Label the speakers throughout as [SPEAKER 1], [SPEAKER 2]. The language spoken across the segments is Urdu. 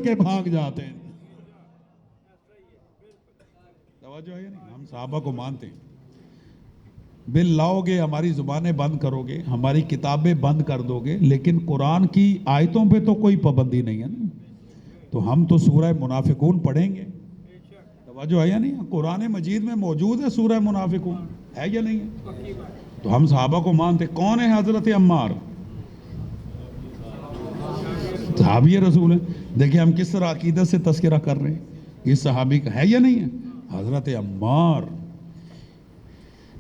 [SPEAKER 1] کے بھاگ جاتے ہیں. توجہ ہے نہیں؟ ہم صحابہ کو مانتے ہیں. بل لاؤ گے، ہماری زبانیں بند کرو گے، ہماری کتابیں بند کر دو گے، لیکن قرآن کی آیتوں پہ تو کوئی پابندی نہیں ہے نا. تو ہم تو سورہ منافقون پڑھیں گے. توجہ ہے یا نہیں؟ قرآن مجید میں موجود ہے سورہ منافقون، ہے یا نہیں ہے؟ تو ہم صحابہ کو مانتے. کون ہے حضرت عمار؟ صحابی رسول ہیں. دیکھیں ہم کس طرح عقیدت سے تذکرہ کر رہے ہیں. یہ صحابی کا ہے یا نہیں ہے؟ حضرت عمار.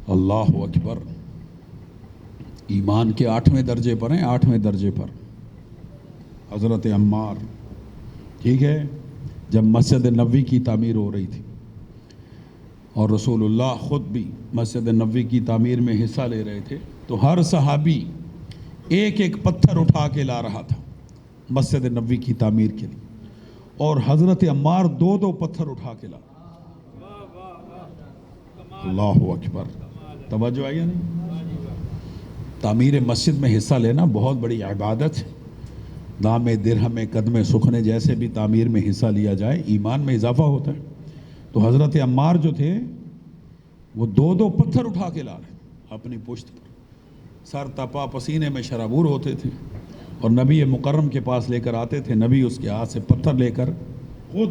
[SPEAKER 1] اللہ اکبر. ایمان کے 8ویں درجے پر ہیں، 8ویں درجے پر حضرت عمار. ٹھیک ہے. جب مسجد نبوی کی تعمیر ہو رہی تھی اور رسول اللہ خود بھی مسجد نبوی کی تعمیر میں حصہ لے رہے تھے، تو ہر صحابی ایک ایک پتھر اٹھا کے لا رہا تھا مسجد نبوی کی تعمیر کے لیے، اور حضرت عمار 2 پتھر اٹھا کے لا. اللہ اکبر. توجہ آئی نہیں؟ تعمیر مسجد میں حصہ لینا بہت بڑی عبادت ہے. دام درہم قدم سخنے جیسے بھی تعمیر میں حصہ لیا جائے ایمان میں اضافہ ہوتا ہے. تو حضرت عمار جو تھے وہ 2 پتھر اٹھا کے لا رہے اپنی پشت پر. سر تپا پسینے میں شرابور ہوتے تھے اور نبی مکرم کے پاس لے کر آتے تھے. نبی اس کے ہاتھ سے پتھر لے کر خود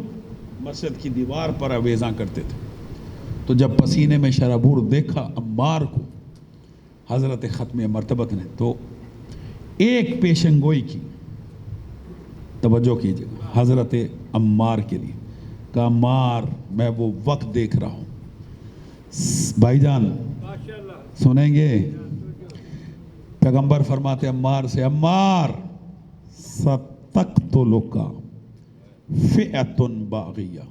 [SPEAKER 1] مسجد کی دیوار پر آویزاں کرتے تھے. تو جب پسینے میں شرابور دیکھا عمار کو حضرت ختم مرتبت نے، تو ایک پیشن گوئی کی. توجہ کیجئے حضرت عمار کے لیے کہ عمار میں وہ وقت دیکھ رہا ہوں. بھائی جان سنیں گے؟ پیغمبر فرماتے عمار سے، عمار ستقتلک فئۃ باغیہ.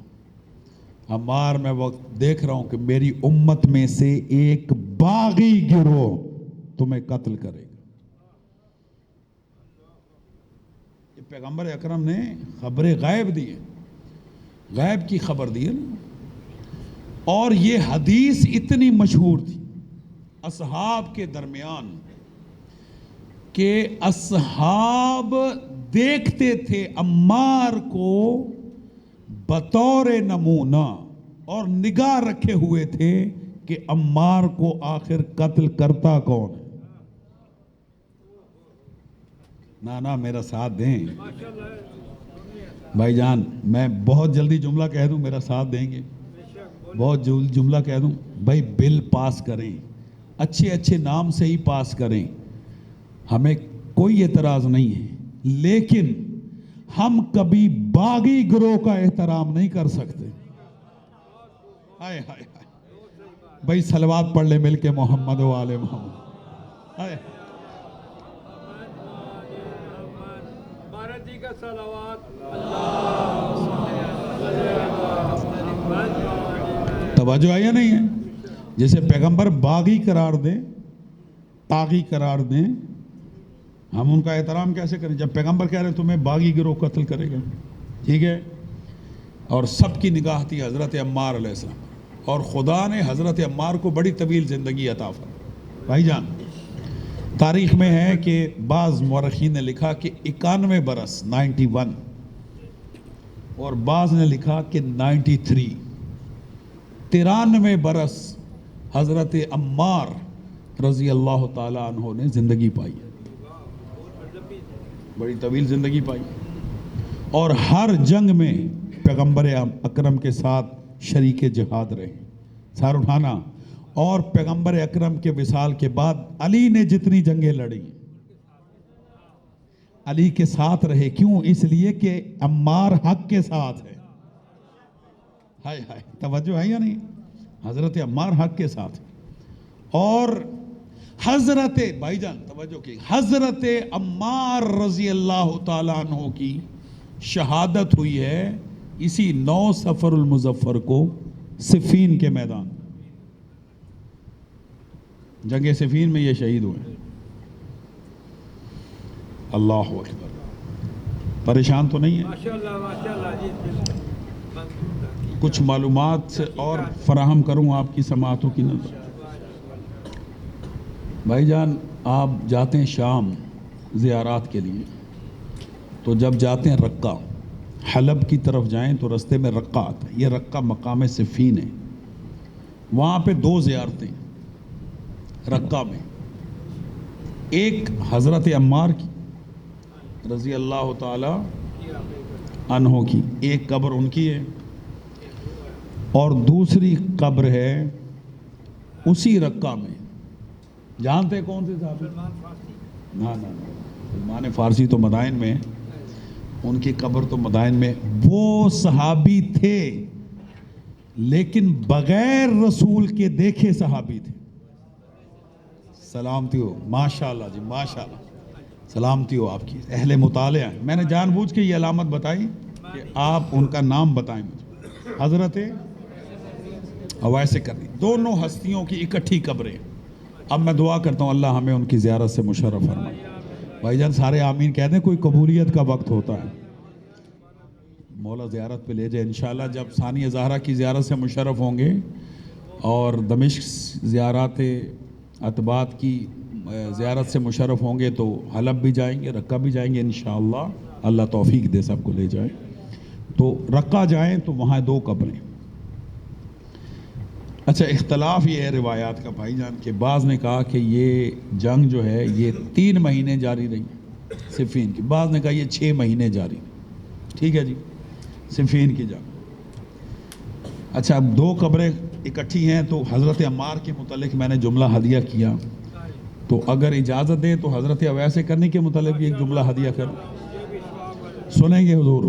[SPEAKER 1] عمار میں وقت دیکھ رہا ہوں کہ میری امت میں سے ایک باغی گروہ تمہیں قتل کرے گا. یہ پیغمبر اکرم نے خبر غیب دی ہے، غیب کی خبر دی ہے نا. اور یہ حدیث اتنی مشہور تھی اصحاب کے درمیان کہ اصحاب دیکھتے تھے عمار کو بطور نمونہ اور نگاہ رکھے ہوئے تھے کہ عمار کو آخر قتل کرتا کون ہے. نا میرا ساتھ دیں بھائی جان. میں بہت جلدی جملہ کہہ دوں، میرا ساتھ دیں گے؟ بہت جملہ کہہ دوں بھائی. بل پاس کریں، اچھے اچھے نام سے ہی پاس کریں، ہمیں کوئی اعتراض نہیں ہے، لیکن ہم کبھی باغی گروہ کا احترام نہیں کر سکتے. ہائے ہائے ہائے بھائی صلوات پڑھ لے مل کے محمد و آل محمد. ہائے
[SPEAKER 2] بھارت جی کا صلوات.
[SPEAKER 1] توجہ آیا نہیں ہے؟ جیسے پیغمبر باغی قرار دیں، طاغی قرار دیں، ہم ان کا احترام کیسے کریں جب پیغمبر کہہ رہے ہیں تمہیں باغی گروہ قتل کرے گا. ٹھیک ہے. اور سب کی نگاہ تھی حضرت عمار علیہ السلام، اور خدا نے حضرت عمار کو بڑی طویل زندگی عطا فرمائی. بھائی جان تاریخ میں ہے کہ بعض مورخین نے لکھا کہ 91 برس 91، اور بعض نے لکھا کہ 93، 93 برس حضرت عمار رضی اللہ تعالیٰ عنہ نے زندگی پائی، بڑی طویل زندگی پائی. اور ہر جنگ میں پیغمبر اکرم کے ساتھ شریک جہاد رہے. سار اٹھانا. اور پیغمبر اکرم کے وصال کے بعد علی نے جتنی جنگیں لڑی علی کے ساتھ رہے. کیوں؟ اس لیے کہ عمار حق کے ساتھ ہے. ہائے ہائے توجہ ہے یا نہیں؟ حضرت عمار حق کے ساتھ. اور حضرت بھائی جان توجہ کی، حضرت عمار رضی اللہ تعالیٰ عنہ کی شہادت ہوئی ہے اسی 9 صفر المظفر کو صفین کے میدان. جنگ صفین میں یہ شہید ہوئے. اللہ اکبر. پریشان تو نہیں ہے؟
[SPEAKER 2] ماشاءاللہ ماشاءاللہ جی.
[SPEAKER 1] کچھ معلومات اور فراہم کروں آپ کی سماعتوں کی نظر. بھائی جان آپ جاتے ہیں شام زیارات کے لیے، تو جب جاتے ہیں رقہ حلب کی طرف جائیں تو رستے میں رقہ آتا ہے. یہ رقہ مقام صفین ہے. وہاں پہ 2 زیارتیں رقہ میں. ایک حضرت عمار کی رضی اللہ تعالی عنہ کی ایک قبر ان کی ہے, اور دوسری قبر ہے اسی رقہ میں. جانتے کون تھے صاحب؟ نہ سلمان فارسی تو مدائن میں, ان کی قبر تو مدائن میں. وہ صحابی تھے لیکن بغیر رسول کے دیکھے صحابی تھے. سلامتی ہو, ماشاءاللہ جی ماشاءاللہ, سلامتی ہو آپ کی. اہل مطالعہ. میں نے جان بوجھ کے یہ علامت بتائی کہ آپ ان کا نام بتائیں مجھے. حضرت اویس کرنی, دونوں ہستیوں کی اکٹھی قبریں. اب میں دعا کرتا ہوں اللہ ہمیں ان کی زیارت سے مشرف فرمائے. بھائی جان سارے آمین کہہ دیں, کوئی قبولیت کا وقت ہوتا ہے. مولا زیارت پہ لے جائے انشاءاللہ. جب ثانیہ زہرا کی زیارت سے مشرف ہوں گے اور دمشق زیارات اتباط کی زیارت سے مشرف ہوں گے تو حلب بھی جائیں گے, رقہ بھی جائیں گے انشاءاللہ. اللہ توفیق دے سب کو لے جائیں. تو رقہ جائیں تو وہاں 2 قبریں. اچھا, اختلاف یہ ہے روایات کا بھائی جان کہ بعض نے کہا کہ یہ جنگ جو ہے یہ 3 مہینے جاری رہی صفین کی, بعض نے کہا یہ 6 مہینے جاری. ٹھیک ہے جی, صفین کی جنگ. اچھا, اب 2 قبریں اکٹھی ہیں تو حضرت عمار کے متعلق میں نے جملہ ہدیہ کیا, تو اگر اجازت دیں تو حضرت اویس کرنی کے متعلق بھی ایک جملہ ہدیہ کر سنیں گے حضور.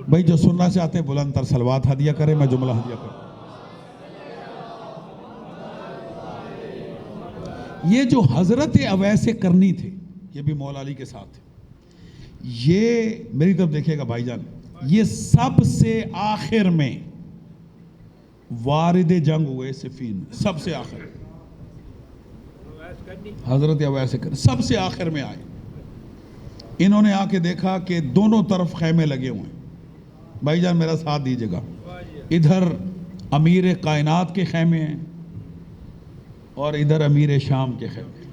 [SPEAKER 1] بھائی جو سننا چاہتے ہیں بلند تر صلوات ہدیہ کریں, میں جملہ ہدیہ کروں. یہ جو حضرت اویس کرنی تھے یہ بھی مولا علی کے ساتھ تھے. یہ میری طرف دیکھیے گا بھائی جان, یہ سب سے آخر میں وارد جنگ ہوئے صفین. سب سے آخر حضرت اویس کرنی سب سے آخر میں آئے. انہوں نے آ کے دیکھا کہ دونوں طرف خیمے لگے ہوئے ہیں. بھائی جان میرا ساتھ دیجیے گا. ادھر امیر کائنات کے خیمے ہیں اور ادھر امیر شام کے خیمے.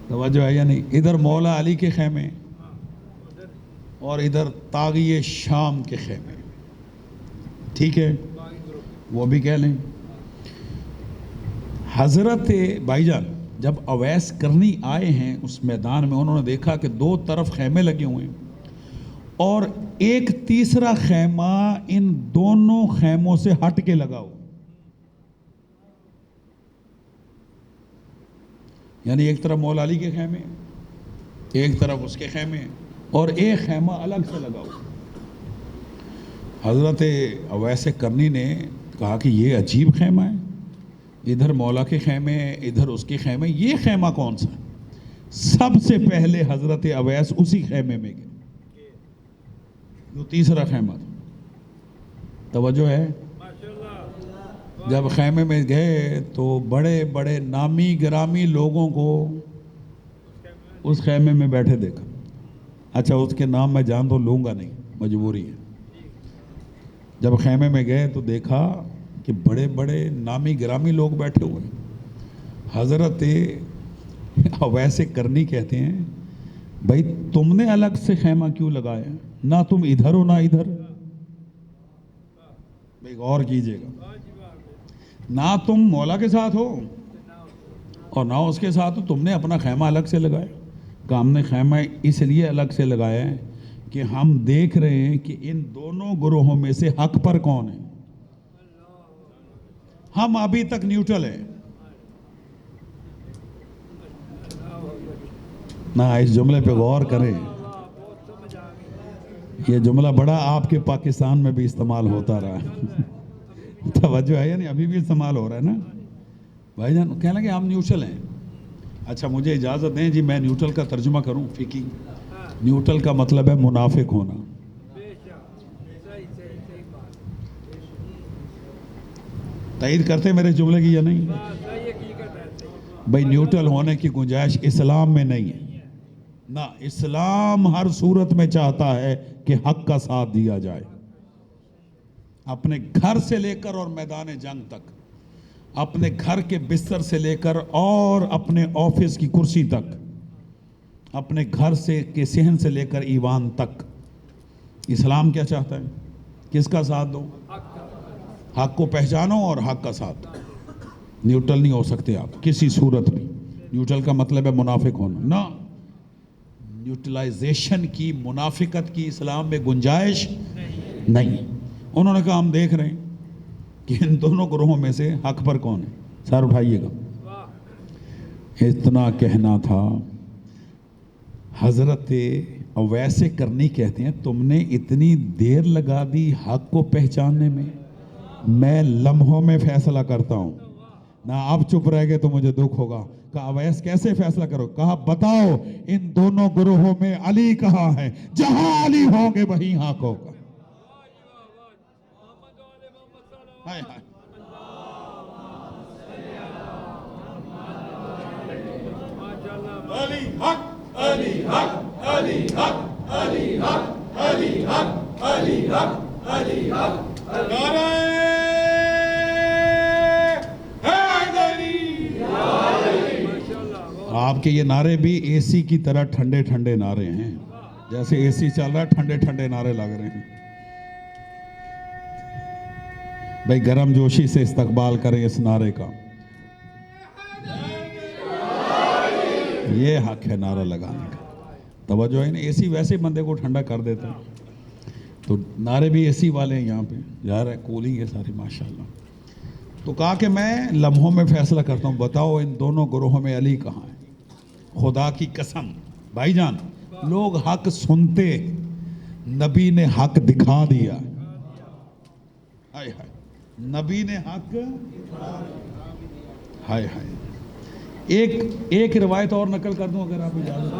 [SPEAKER 1] توجہ ہے یا نہیں؟ ادھر مولا علی کے خیمے اور ادھر طاغی شام کے خیمے. ٹھیک ہے, وہ بھی کہہ لیں. حضرت بھائی جان جب اویس کرنی آئے ہیں اس میدان میں, انہوں نے دیکھا کہ 2 طرف خیمے لگے ہوئے ہیں اور ایک تیسرا خیمہ ان دونوں خیموں سے ہٹ کے لگا ہو. یعنی ایک طرف مولا علی کے خیمے, ایک طرف اس کے خیمے, اور ایک خیمہ الگ سے لگا ہو. حضرت اویس کرنی نے کہا کہ یہ عجیب خیمہ ہے, ادھر مولا کے خیمے ادھر اس کے خیمے, یہ خیمہ کون سا ہے؟ سب سے پہلے حضرت اویس اسی خیمے میں گئے جو تیسرا خیمہ تھا. توجہ ہے؟ جب خیمے میں گئے تو بڑے بڑے نامی گرامی لوگوں کو اس خیمے میں بیٹھے دیکھا. اچھا, اس کے نام میں جان تو لوں گا نہیں, مجبوری ہے. جب خیمے میں گئے تو دیکھا کہ بڑے بڑے نامی گرامی لوگ بیٹھے ہوئے ہیں. حضرت اویس کرنی کہتے ہیں بھائی تم نے الگ سے خیمہ کیوں لگایا, نہ تم ادھر ہو نہ ادھر. بھائی غور کیجئے گا, نہ تم مولا کے ساتھ ہو اور نہ اس کے ساتھ ہو, تم نے اپنا خیمہ الگ سے لگایا. کہ ہم نے خیمہ اس لیے الگ سے لگایا ہے کہ ہم دیکھ رہے ہیں کہ ان دونوں گروہوں میں سے حق پر کون ہے. ہم ابھی تک نیوٹرل ہیں. نہ اس جملے پہ غور کریں, یہ جملہ بڑا آپ کے پاکستان میں بھی استعمال ہوتا رہا ہے. توجہ ہے یا نہیں؟ ابھی بھی استعمال ہو رہا ہے نا بھائی جان. کہنے لگے ہم نیوٹرل ہیں. اچھا مجھے اجازت دیں جی, میں نیوٹرل کا ترجمہ کروں فقہی. نیوٹرل کا مطلب ہے منافق ہونا. تائید کرتے میرے جملے کی یا نہیں؟ بھائی نیوٹرل ہونے کی گنجائش اسلام میں نہیں ہے. نہ, اسلام ہر صورت میں چاہتا ہے کہ حق کا ساتھ دیا جائے. اپنے گھر سے لے کر اور میدان جنگ تک, اپنے گھر کے بستر سے لے کر اور اپنے آفس کی کرسی تک, اپنے گھر سے کے صحن سے لے کر ایوان تک, اسلام کیا چاہتا ہے؟ کس کا ساتھ دو؟ حق کو پہچانو اور حق کا ساتھ دو. نیوٹرل نہیں ہو سکتے آپ کسی صورت میں. نیوٹرل کا مطلب ہے منافق ہونا نہ. نیوٹرلائزیشن کی، منافقت کی اسلام میں گنجائش نہیں. انہوں نے کہا ہم دیکھ رہے ہیں کہ ان دونوں گروہوں میں سے حق پر کون ہے. سر اٹھائیے گا. اتنا کہنا تھا. حضرت اویس کرنی کہتے ہیں تم نے اتنی دیر لگا دی حق کو پہچاننے میں لمحوں میں فیصلہ کرتا ہوں. نہ آپ چپ رہ گئے تو مجھے دکھ ہوگا. کہا اویس کیسے فیصلہ کرو؟ کہا بتاؤ ان دونوں گروہوں میں علی کہاں ہے؟ جہاں علی ہوں گے وہیں حق ہوگا. ہائے ہائے.
[SPEAKER 2] علی حق، علی حق، علی حق، علی حق، علی حق، علی حق، علی حق. نعرہ حیدری.
[SPEAKER 1] آپ کے یہ نعرے بھی اے سی کی طرح ٹھنڈے ٹھنڈے نعرے ہیں. جیسے اے سی چل رہا ہے ٹھنڈے ٹھنڈے نعرے لگ رہے ہیں. بھائی گرم جوشی سے استقبال کریں اس نعرے کا. یہ حق ہے نعرہ لگانے کا. توجہ ہے نا. اے سی ویسے بندے کو ٹھنڈا کر دیتا ہے تو نعرے بھی اے سی والے ہیں یہاں پہ. یار ہے کولنگ ہے ساری ماشاءاللہ. تو کہا کہ میں لمحوں میں فیصلہ کرتا ہوں. بتاؤ ان دونوں گروہوں میں علی کہاں ہے؟ خدا کی قسم بھائی جان لوگ حق سنتے، نبی نے حق دکھا دیا. ہائے ہائے. نبی نے حق ہائے ہائے. ایک روایت اور نقل کر دوں اگر آپ اجازت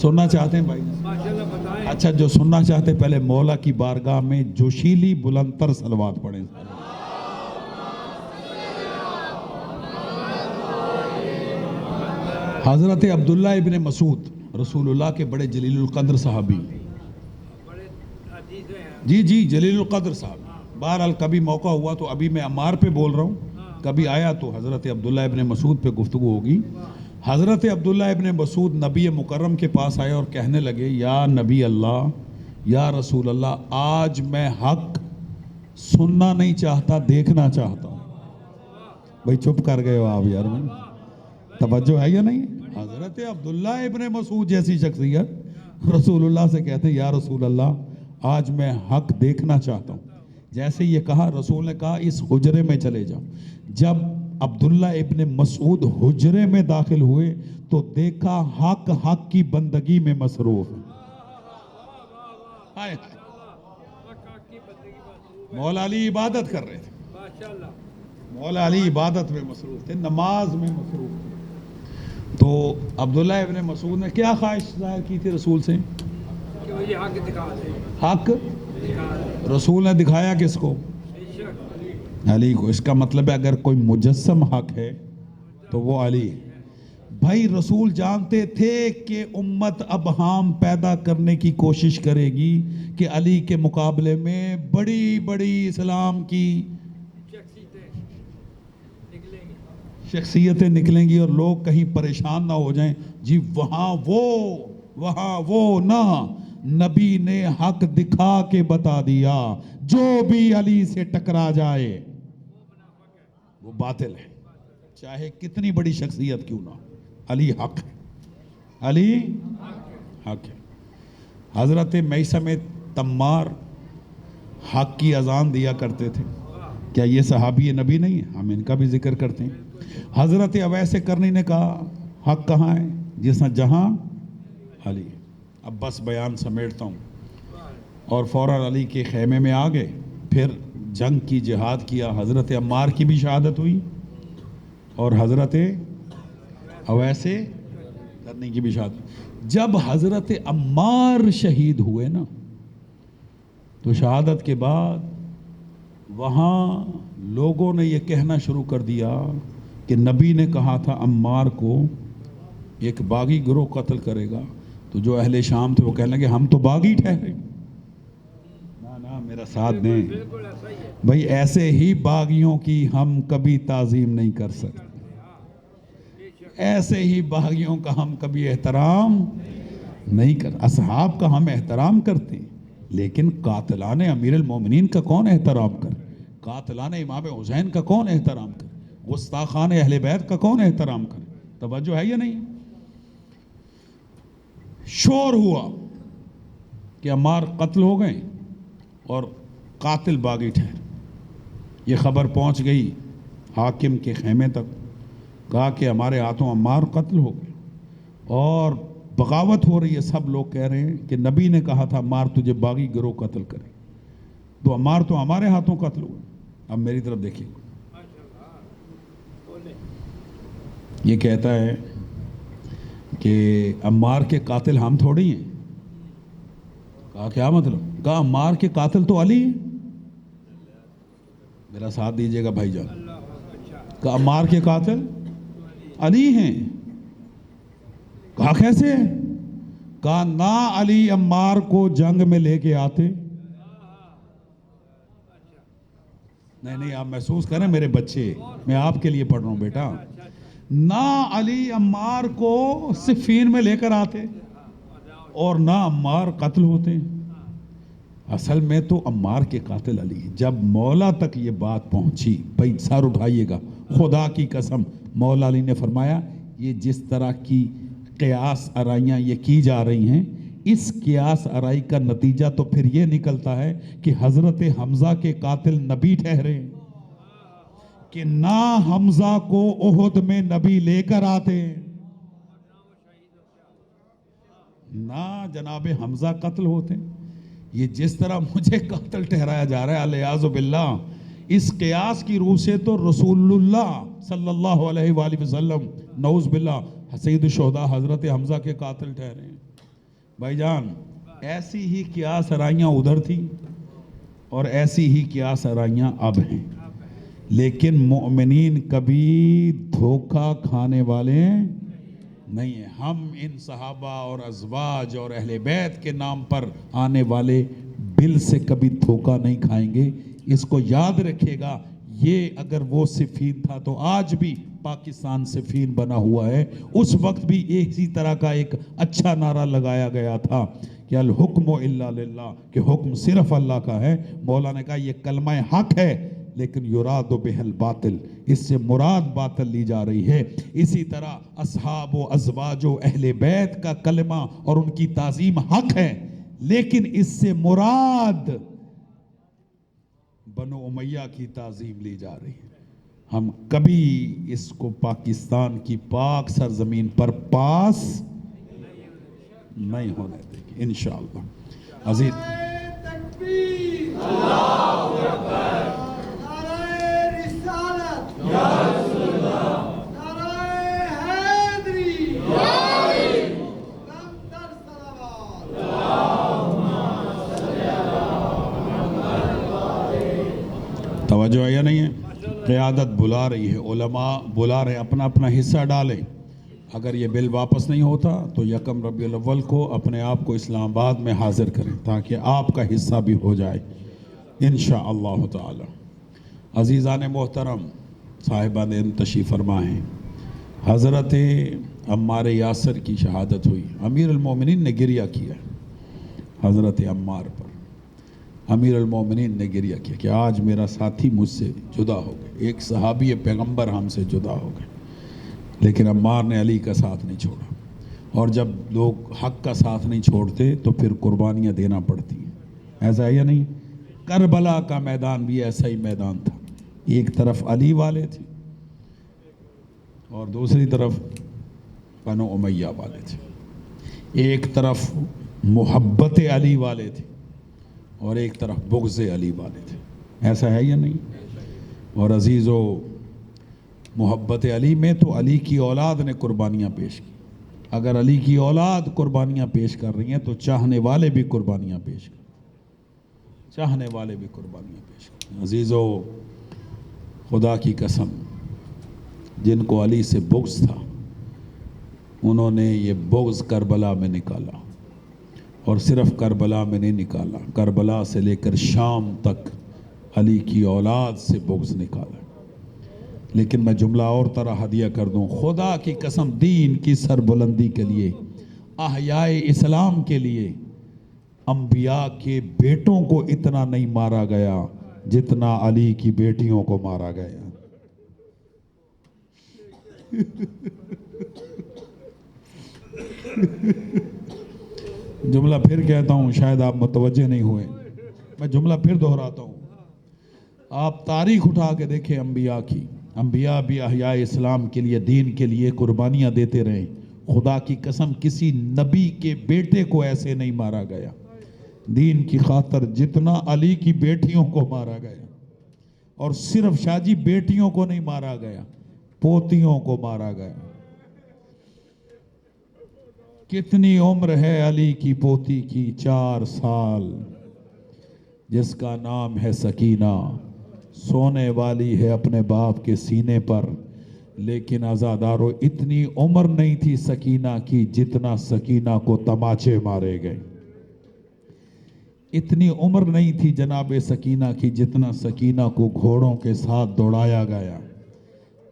[SPEAKER 1] سننا چاہتے ہیں بھائی. اچھا جو سننا چاہتے ہیں پہلے مولا کی بارگاہ میں جوشیلی بلندتر صلوات پڑھیں. حضرت عبداللہ ابن مسعود رسول اللہ کے بڑے جلیل القدر صحابی. جی جی جلیل القدر صاحب. بہرحال کبھی موقع ہوا تو ابھی میں عمار پہ بول رہا ہوں، کبھی آیا تو حضرت عبداللہ ابن مسعود پہ گفتگو ہوگی. حضرت عبداللہ ابن مسعود نبی مکرم کے پاس آئے اور کہنے لگے یا نبی اللہ، یا رسول اللہ، آج میں حق سننا نہیں چاہتا، دیکھنا چاہتا ہوں. بھائی چپ کر گئے ہو آپ یار. میں توجہ ہے یا نہیں؟ حضرت عبداللہ ابن مسعود جیسی شخصیت رسول اللہ سے کہتے ہیں یا رسول اللہ آج میں حق دیکھنا چاہتا ہوں. جیسے یہ کہا رسول نے کہا اس حجرے میں چلے جاؤ. جب عبداللہ ابن مسعود حجرے میں داخل ہوئے تو دیکھا حق کی بندگی میں مصروف. مولا علی عبادت کر رہے تھے. مولا علی عبادت میں مصروف تھے، نماز میں مصروف تھے. تو عبداللہ ابن مسعود نے کیا خواہش ظاہر کی تھی رسول سے؟ حق رسول نے دکھایا کس کو؟ علی کو. اس کا مطلب ہے اگر کوئی مجسم حق ہے تو وہ علی ہے. بھائی رسول جانتے تھے کہ امت ابہام پیدا کرنے کی کوشش کرے گی کہ علی کے مقابلے میں بڑی بڑی اسلام کی شخصیتیں نکلیں گی اور لوگ کہیں پریشان نہ ہو جائیں. جی وہاں وہ نہ، نبی نے حق دکھا کے بتا دیا جو بھی علی سے ٹکرا جائے وہ باطل ہے، چاہے کتنی بڑی شخصیت کیوں نہ. علی حق ہے، علی حق ہے. حضرت میثم تمار حق کی اذان دیا کرتے تھے. کیا یہ صحابی نبی نہیں ہے؟ ہم ان کا بھی ذکر کرتے ہیں. حضرت اویس کرنی نے کہا حق کہاں ہے؟ جس نے جہاں علی. اب بس بیان سمیٹتا ہوں. اور فوراً علی کے خیمے میں آ گئے. پھر جنگ کی جہاد کیا. حضرت عمار کی بھی شہادت ہوئی اور حضرت اویس کرنی کی بھی شہادت. جب حضرت عمار شہید ہوئے نا تو شہادت کے بعد وہاں لوگوں نے یہ کہنا شروع کر دیا کہ نبی نے کہا تھا عمار کو ایک باغی گروہ قتل کرے گا. تو جو اہل شام تھے وہ کہنے لگے ہم تو باغی ٹھہرے. نا میرا ساتھ دیں بھائی، ایسے ہی باغیوں کی ہم کبھی تعظیم نہیں کر سکتے، ایسے ہی باغیوں کا ہم کبھی احترام نہیں کر. اصحاب کا ہم احترام کرتے ہیں لیکن قاتلان امیر المومنین کا کون احترام کرے؟ قاتلان امام حسین کا کون احترام کرے؟ گستاخان اہل بیت کا کون احترام کرے؟ توجہ ہے یا نہیں؟ شور ہوا کہ عمار قتل ہو گئے اور قاتل باغی ٹھہر. یہ خبر پہنچ گئی حاکم کے خیمے تک. کہا کہ ہمارے ہاتھوں عمار قتل ہو گئے اور بغاوت ہو رہی ہے. سب لوگ کہہ رہے ہیں کہ نبی نے کہا تھا عمار تجھے باغی گروہ قتل کرے، تو عمار تو ہمارے ہاتھوں قتل ہوئے. اب میری طرف دیکھیں. یہ کہتا ہے کہ عمار کے قاتل ہم تھوڑی ہیں. کہا کیا مطلب؟ کہا عمار کے قاتل تو علی ہیں. میرا ساتھ دیجئے گا بھائی جان. کہا عمار کے قاتل علی ہیں. کہا کیسے؟ کہا نہ علی عمار کو جنگ میں لے کے آتے. نہیں آپ محسوس کریں میرے بچے، میں آپ کے لیے پڑھ رہا ہوں بیٹا. نہ علی عمار کو صفین میں لے کر آتے اور نہ عمار قتل ہوتے. اصل میں تو عمار کے قاتل علی. جب مولا تک یہ بات پہنچی، بھائی سر اٹھائیے گا، خدا کی قسم مولا علی نے فرمایا یہ جس طرح کی قیاس آرائیاں یہ کی جا رہی ہیں، اس قیاس آرائی کا نتیجہ تو پھر یہ نکلتا ہے کہ حضرت حمزہ کے قاتل نبی ٹھہرے، کہ نہ حمزہ کو احد میں نبی لے کر آتے، نہ جناب حمزہ قتل ہوتے. یہ جس طرح مجھے قاتل ٹھہرایا جا رہا ہے الیاذ باللہ، اس قیاس کی روح سے تو رسول اللہ صلی اللہ علیہ وآلہ وسلم نعوذ باللہ سید الشہداء حضرت حمزہ کے قاتل ٹھہرے ہیں. بھائی جان ایسی ہی قیاس آرائیاں ادھر تھی اور ایسی ہی قیاس آرائیاں اب ہیں، لیکن مومنین کبھی دھوکہ کھانے والے نہیں ہیں. ہم ان صحابہ اور ازواج اور اہل بیت کے نام پر آنے والے بل سے کبھی دھوکہ نہیں کھائیں گے. اس کو یاد رکھے گا. یہ اگر وہ صفین تھا تو آج بھی پاکستان صفین بنا ہوا ہے. اس وقت بھی اسی طرح کا ایک اچھا نعرہ لگایا گیا تھا کہ الحکم الا للہ، کہ حکم صرف اللہ کا ہے. مولا نے کہا یہ کلمہ حق ہے لیکن یراد بہ الباطل، اس سے مراد باطل لی جا رہی ہے. اسی طرح اصحاب و ازواج و اہل بیت کا کلمہ اور ان کی تعظیم حق ہے لیکن اس سے مراد بنو امیہ کی تعظیم لی جا رہی ہے. ہم کبھی اس کو پاکستان کی پاک سرزمین پر پاس نہیں ہونے دیں گے انشاءاللہ. عزیز
[SPEAKER 2] تکبیر، اللہ اکبر، نعرہ رسالت، یا رسول اللہ، نعرہ حیدری، یا علی، لمتر صلوات،
[SPEAKER 1] توجہ ہے یا نہیں ہے؟ قیادت بلا رہی ہے، علماء بلا رہے ہیں، اپنا اپنا حصہ ڈالیں. اگر یہ بل واپس نہیں ہوتا تو یکم ربیع الاول کو اپنے آپ کو اسلام آباد میں حاضر کریں تاکہ آپ کا حصہ بھی ہو جائے انشاءاللہ تعالی. عزیزان محترم، صاحبان تشریف فرما ہیں. حضرت عمار یاسر کی شہادت ہوئی. امیر المومنین نے گریہ کیا حضرت عمار پر. امیر المومنین نے گریہ کیا کہ آج میرا ساتھی مجھ سے جدا ہو گئے، ایک صحابی پیغمبر ہم سے جدا ہو گئے. لیکن عمار نے علی کا ساتھ نہیں چھوڑا. اور جب لوگ حق کا ساتھ نہیں چھوڑتے تو پھر قربانیاں دینا پڑتی ہیں. ایسا ہے یا نہیں؟ کربلا کا میدان بھی ایسا ہی میدان تھا. ایک طرف علی والے تھے اور دوسری طرف بنو امیہ والے تھے. ایک طرف محبت علی والے تھے اور ایک طرف بغض علی والے تھے. ایسا ہے یا نہیں؟ اور عزیزو، محبت علی میں تو علی کی اولاد نے قربانیاں پیش کی. اگر علی کی اولاد قربانیاں پیش کر رہی ہیں تو چاہنے والے بھی قربانیاں پیش کریں، چاہنے والے بھی قربانیاں پیش کریں. عزیزو، خدا کی قسم جن کو علی سے بغض تھا انہوں نے یہ بغض کربلا میں نکالا. اور صرف کربلا میں نہیں نکالا، کربلا سے لے کر شام تک علی کی اولاد سے بغض نکالا. لیکن میں جملہ اور طرح ہدیہ کر دوں، خدا کی قسم دین کی سربلندی کے لیے احیائے اسلام کے لیے انبیاء کے بیٹوں کو اتنا نہیں مارا گیا جتنا علی کی بیٹیوں کو مارا گیا. جملہ پھر کہتا ہوں، شاید آپ متوجہ نہیں ہوئے، میں جملہ پھر دہراتا ہوں. آپ تاریخ اٹھا کے دیکھیں انبیاء کی. انبیاء بھی احیاء اسلام کے لیے، دین کے لیے قربانیاں دیتے رہے. خدا کی قسم کسی نبی کے بیٹے کو ایسے نہیں مارا گیا دین کی خاطر جتنا علی کی بیٹیوں کو مارا گیا. اور صرف شاہ جی بیٹیوں کو نہیں مارا گیا، پوتیوں کو مارا گیا. کتنی عمر ہے علی کی پوتی کی؟ 4 سال. جس کا نام ہے سکینہ، سونے والی ہے اپنے باپ کے سینے پر. لیکن عزادارو اتنی عمر نہیں تھی سکینہ کی جتنا سکینہ کو تماچے مارے گئے. اتنی عمر نہیں تھی جناب سکینہ کی جتنا سکینہ کو گھوڑوں کے ساتھ دوڑایا گیا.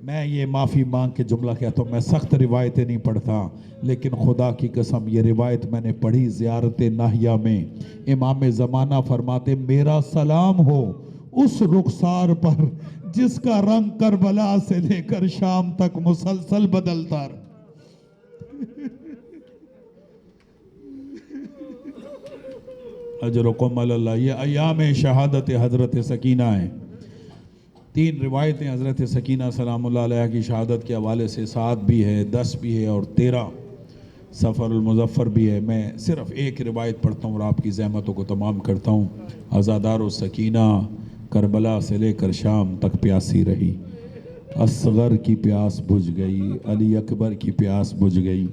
[SPEAKER 1] میں یہ معافی مانگ کے جملہ کہتا ہوں، میں سخت روایتیں نہیں پڑھتا، لیکن خدا کی قسم یہ روایت میں نے پڑھی زیارت ناہیہ میں. امام زمانہ فرماتے میرا سلام ہو اس رخسار پر جس کا رنگ کربلا سے لے کر شام تک مسلسل بدلتا رہا. اجرکم اللہ. یہ ایام شہادت حضرت سکینہ ہیں. 3 روایتیں حضرت سکینہ سلام اللہ علیہ کی شہادت کے حوالے سے، 7 بھی ہے، 10 بھی ہے اور 13 سفر المظفر بھی ہے. میں صرف ایک روایت پڑھتا ہوں اور آپ کی زحمتوں کو تمام کرتا ہوں. عزادار و سکینہ کربلا سے لے کر شام تک پیاسی رہی. اصغر کی پیاس بجھ گئی، علی اکبر کی پیاس بجھ گئی،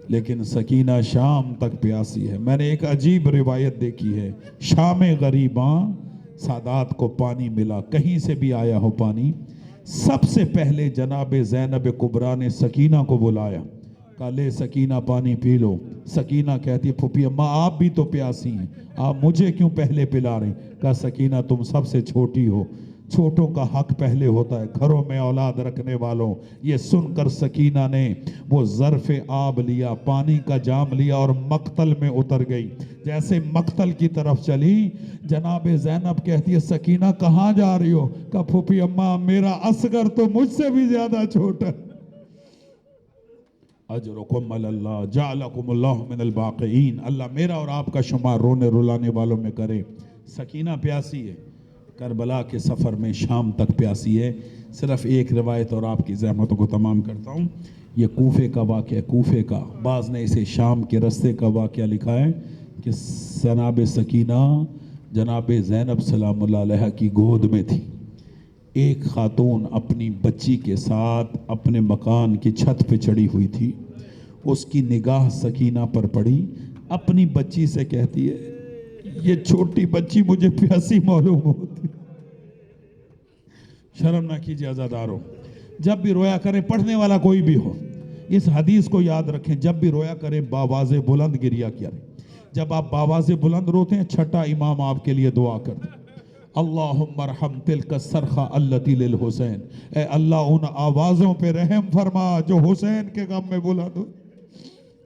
[SPEAKER 1] لیکن سکینہ شام تک پیاسی ہے. میں نے ایک عجیب روایت دیکھی ہے، شام غریباں سادات کو پانی ملا، کہیں سے بھی آیا ہو پانی. سب سے پہلے جناب زینب کبریٰ نے سکینہ کو بلایا، کہا لے سکینہ پانی پی لو. سکینہ کہتی پھوپھی اماں آپ بھی تو پیاسی ہیں، آپ مجھے کیوں پہلے پلا رہے ہیں؟ کہا سکینہ تم سب سے چھوٹی ہو، چھوٹوں کا حق پہلے ہوتا ہے، گھروں میں اولاد رکھنے والوں. یہ سن کر سکینہ نے وہ ظرف آب لیا، پانی کا جام لیا اور مقتل میں اتر گئی. جیسے مقتل کی طرف چلی، جناب زینب کہتی ہے سکینہ کہاں جا رہی ہو؟ کہا پھوپھی اماں میرا اصغر تو مجھ سے بھی زیادہ چھوٹا. اجرکم اللہ جعلکم اللہ من الباقین. اللہ میرا اور آپ کا شمار رونے رلانے والوں میں کرے. سکینہ پیاسی ہے، کربلا کے سفر میں شام تک پیاسی ہے. صرف ایک روایت اور آپ کی زحمتوں کو تمام کرتا ہوں. یہ کوفے کا واقعہ، کوفے کا، بعض نے اسے شام کے رستے کا واقعہ لکھا ہے کہ جناب سکینہ جناب زینب سلام اللہ علیہ کی گود میں تھی. ایک خاتون اپنی بچی کے ساتھ اپنے مکان کی چھت پہ چڑھی ہوئی تھی. اس کی نگاہ سکینہ پر پڑی، اپنی بچی سے کہتی ہے یہ چھوٹی بچی مجھے پیاسی معلوم ہوتی. شرم نہ کیجیے عزادارو. جب بھی رویا کریں، پڑھنے والا کوئی بھی ہو، اس حدیث کو یاد رکھیں، جب بھی رویا کریں باواز بلند گریا کریں. جب آپ باواز بلند روتے ہیں، چھٹا امام آپ کے لیے دعا کرتے ہیں، اللہم ارحم تلک الصرخہ التی للحسین. اے اللہ ان آوازوں پہ رحم فرما جو حسین کے غم میں بلند ہو.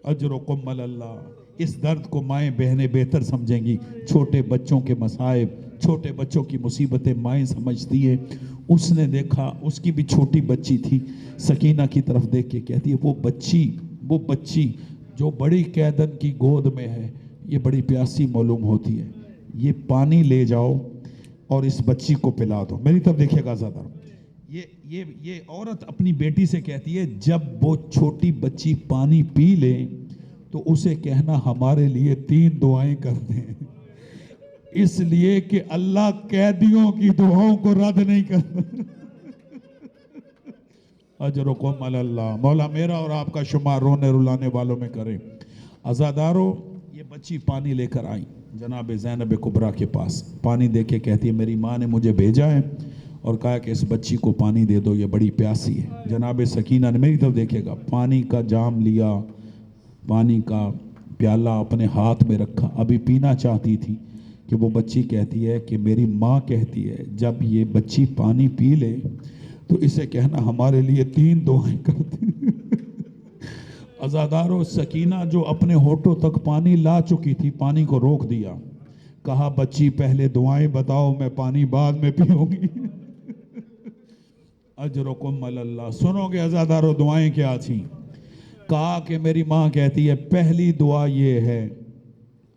[SPEAKER 1] اجرکم اللہ. اس درد کو مائیں بہنیں بہتر سمجھیں گی. چھوٹے بچوں کے مصائب، چھوٹے بچوں کی مصیبتیں مائیں سمجھتی ہے. اس نے دیکھا، اس کی بھی چھوٹی بچی تھی، سکینہ کی طرف دیکھ کے کہتی ہے وہ بچی جو بڑی قیدن کی گود میں ہے یہ بڑی پیاسی معلوم ہوتی ہے، یہ پانی لے جاؤ اور اس بچی کو پلا دو. میری طرف دیکھیے گا زیادہ. یہ عورت اپنی بیٹی سے کہتی ہے جب وہ چھوٹی بچی پانی پی لے تو اسے کہنا ہمارے لیے 3 دعائیں کر دیں، اس لیے کہ اللہ قیدیوں کی دعاؤں کو رد نہیں کرتا. اجرکم اللہ. مولا میرا اور آپ کا شمار رونے رلانے والوں میں کرے. عزادارو یہ بچی پانی لے کر آئی جناب زینب کبریٰ کے پاس. پانی دے کے کہتی ہے میری ماں نے مجھے بھیجا ہے اور کہا کہ اس بچی کو پانی دے دو، یہ بڑی پیاسی ہے. جناب سکینہ نے، میری طرف دیکھے گا، پانی کا جام لیا، پانی کا پیالہ اپنے ہاتھ میں رکھا. ابھی پینا چاہتی تھی کہ وہ بچی کہتی ہے کہ میری ماں کہتی ہے جب یہ بچی پانی پی لے تو اسے کہنا ہمارے لیے 3 دعائیں کرتی. عزادارو سکینہ جو اپنے ہونٹوں تک پانی لا چکی تھی پانی کو روک دیا، کہا بچی پہلے دعائیں بتاؤ، میں پانی بعد میں پیوں گی۔ اجرکم علی اللہ۔ سنو گے عزادارو دعائیں کیا تھیں؟ کہا کہ میری ماں کہتی ہے پہلی دعا یہ ہے،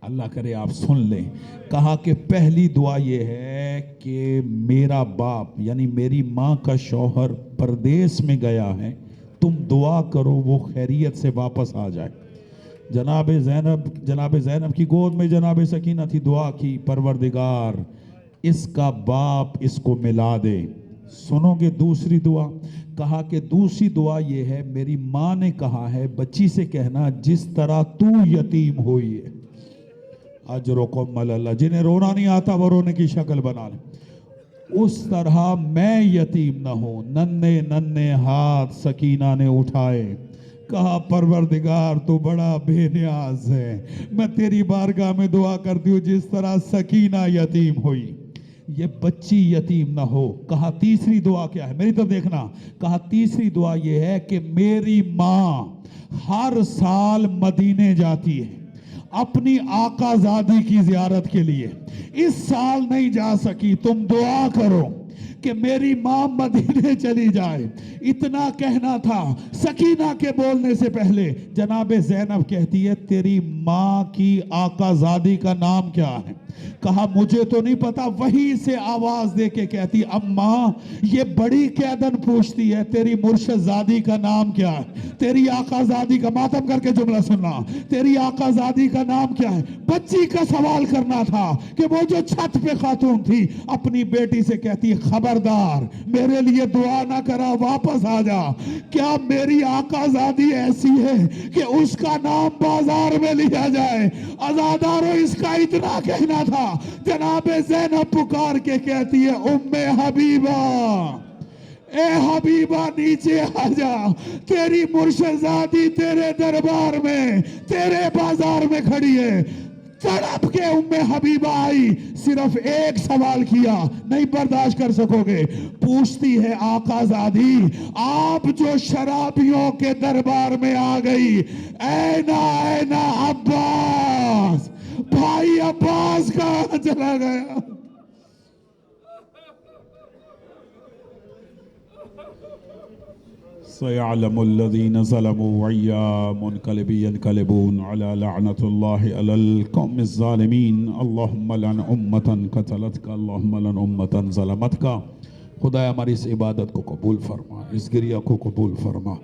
[SPEAKER 1] اللہ کرے آپ سن لیں، کہا کہ پہلی دعا یہ ہے کہ میرا باپ یعنی میری ماں کا شوہر پردیس میں گیا ہے، تم دعا کرو وہ خیریت سے واپس آ جائے۔ جناب زینب کی گود میں جناب سکینہ تھی، دعا کی پروردگار اس کا باپ اس کو ملا دے۔ سنو گے دوسری دعا؟ کہا کہ دوسری دعا یہ ہے، میری ماں نے کہا ہے بچی سے کہنا جس طرح تو یتیم ہوئی ہے، اجرکم علی اللہ، جنہیں رونا نہیں آتا وہ رونے کی شکل بنا لیں، اس طرح میں یتیم نہ ہوں۔ ننھے ننھے ہاتھ سکینہ نے اٹھائے، کہا پروردگار تو بڑا بے نیاز ہے، میں تیری بارگاہ میں دعا کرتی ہوں جس طرح سکینہ یتیم ہوئی یہ بچی یتیم نہ ہو۔ کہا تیسری دعا کیا ہے؟ میری طرف دیکھنا۔ کہا تیسری دعا یہ ہے کہ میری ماں ہر سال مدینے جاتی ہے اپنی آقا زادی کی زیارت کے لیے، اس سال نہیں جا سکی، تم دعا کرو کہ میری ماں مدینے چلی جائے۔ اتنا کہنا تھا، سکینہ کے بولنے سے پہلے جناب زینب کہتی ہے تیری ماں کی آقا زادی کا نام کیا ہے؟ کہا مجھے تو نہیں پتا، وہیں سے آواز دے کے کہتی اماں یہ بڑی قیدن پوچھتی ہے تیری مرشد زادی کا نام کیا ہے، تیری آقا زادی کا، ماتم کر کے جملہ سننا، تیری آقا زادی کا نام کیا ہے؟ بچی کا سوال کرنا تھا کہ وہ جو چھت پہ خاتون تھی اپنی بیٹی سے کہتی خبردار میرے لیے دعا نہ کرا، واپس آ جا۔ کیا میری آقا زادی ایسی ہے کہ اس کا نام بازار میں لیا جائے؟ عزادارو اس کا اتنا کہنا تھا، جناب زینب پکار کے کہتی ہے ام حبیبہ، اے حبیبہ نیچے آ جا، تیری مرشدزادی تیرے دربار میں تیرے بازار میں کھڑی ہے۔ تڑپ کے ام حبیبہ آئی، صرف ایک سوال کیا، نہیں برداشت کر سکو گے، پوچھتی ہے آقا زادی آپ جو شرابیوں کے دربار میں آ گئی، اینا اینا عباس، بھائی عباس کہاں چلا گیا؟ سيعلم الذين ظلموا وَأَيَّ منقلب ينقلبون على لعنة الله على القوم الظالمين اللهم لعن امة قتلتك اللهم لعن امة ظلمتك۔ خدایا ہماری اس عبادت کو قبول فرما، اس گریہ کو قبول فرما،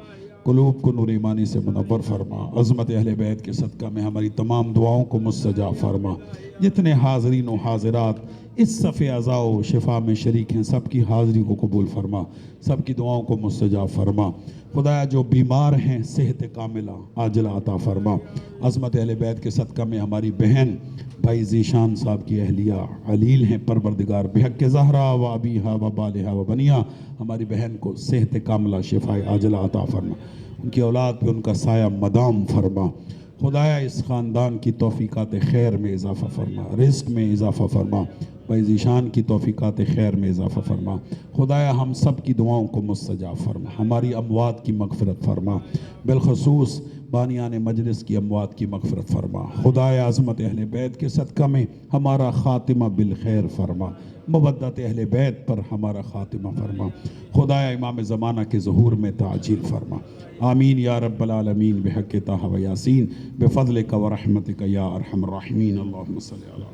[SPEAKER 1] قلوب کو نور ایمانی سے منور فرما، عظمت اہل بیت کے صدقہ میں ہماری تمام دعاؤں کو مستجاب فرما۔ جتنے حاضرین و حاضرات اس صف عزا و شفا میں شریک ہیں سب کی حاضری کو قبول فرما، سب کی دعاؤں کو مستجاب فرما۔ خدایا جو بیمار ہیں صحت کاملہ عاجلہ عطا فرما۔ عظمت اہل بیت کے صدقہ میں ہماری بہن بھائی ذیشان صاحب کی اہلیہ علیل ہیں، پروردگار بحق زہرا و ابیہا و بالہا و بنیہا ہماری بہن کو صحت کاملہ شفا عاجلہ عطا فرما، ان کی اولاد پہ ان کا سایہ مدام فرما۔ خدایا اس خاندان کی توفیقات خیر میں اضافہ فرما، رزق میں اضافہ فرما، بھائی ذیشان کی توفیقات خیر میں اضافہ فرما۔ خدایا ہم سب کی دعاؤں کو مستجاب فرما، ہماری اموات کی مغفرت فرما، بالخصوص بانیان مجلس کی اموات کی مغفرت فرما۔ خدایا عظمت اہل بیت کے صدقہ میں ہمارا خاتمہ بالخیر فرما، مودت اہل بیت پر ہمارا خاتمہ فرما۔ خدایا امام زمانہ کے ظہور میں تعجیل فرما، آمین یا رب العالمین، بحق طہ و یاسین، بفضلک و رحمتک یا ارحم الراحمین، اللہم صلی علی